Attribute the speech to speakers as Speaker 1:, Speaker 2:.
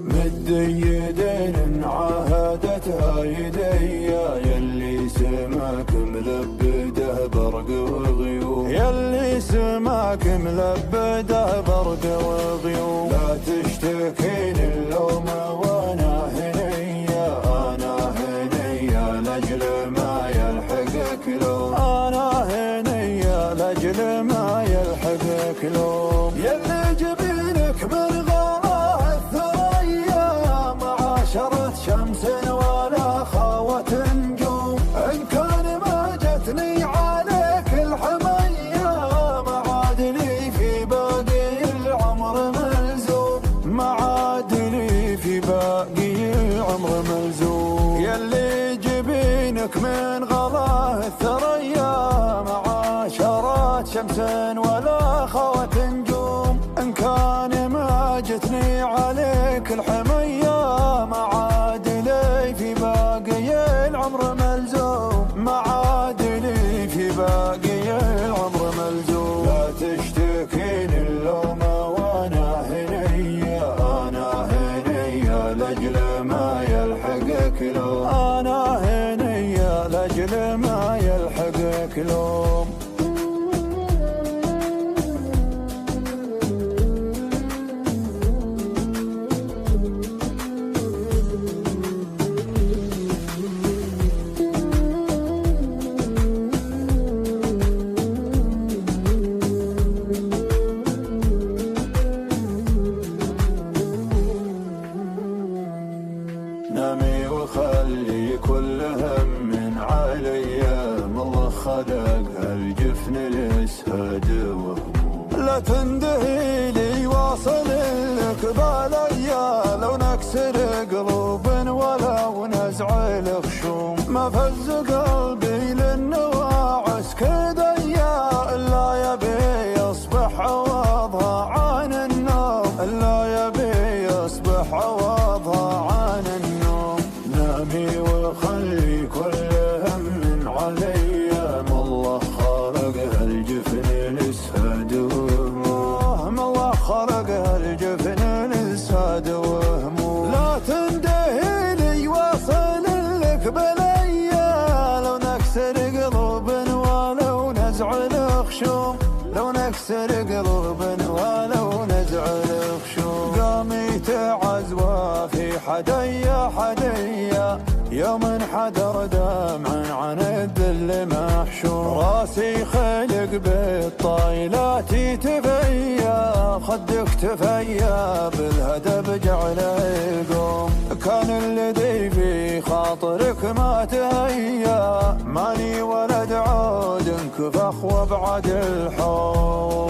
Speaker 1: مد يدين عاهدتها يديا يلي سماك ملبده برق وغيوم، يلي سماك ملبده برق وغيوم. لا تشتكين اللوم وانا هنيا، انا هنيا لاجل ما يلحقك لوم، انا هنيا لاجل ما يلحقك لوم. يلي جبينك من شرت شمس ولا خاوة نجوم، إن كان ما جتني عليك الحمية ما عاد لي في باقي العمر ملزوم، ما عاد لي في باقي العمر ملزوم. يلي جبينك من غلاه الثريا مع شرت شمس ولا خاوة نجوم، إن كان ما جتني عليك الحمية ما عاد لي في باقي العمر ملزوم، ما عاد لي في باقي العمر ملزوم. لا تشتكين اللوم وانا هنيا، انا هنيا لاجل ما يلحقك لوم، انا هنيا لاجل ما يلحقك لوم. نامي وخلي كل هم من عليا، الله خلق هالجفن الاسهد وهموم. لا تندهي لي واصل لك باليا، لو نكسر قلوب ولو نزع الخشوم. ما فز قلبي للنواعس كديا الا يبي يصبح عوضها عن النوم، الا يبي يصبح عوضها عن النوم. نامي وخلي كل هم عليا، ما الله خلق هالجفن الاسهد وهموم، الله خلق هالجفن الاسهد وهموم. لا تندهي لي واصل لك بليا، لو نكسر قلوب ولو نزع الخشوم، لو نكسر قلوب ولو نزع الخشوم. قامي تعزوى في حديا حديا، يوم حدر دمع عن الذل محشوم. راسي خلق بالطايلات تفيا، خدك تفيا بالهدب جعل يقوم. كان الذي في خاطرك ما تهيا، ماني ولد عود انكفخ وابعد الحوم.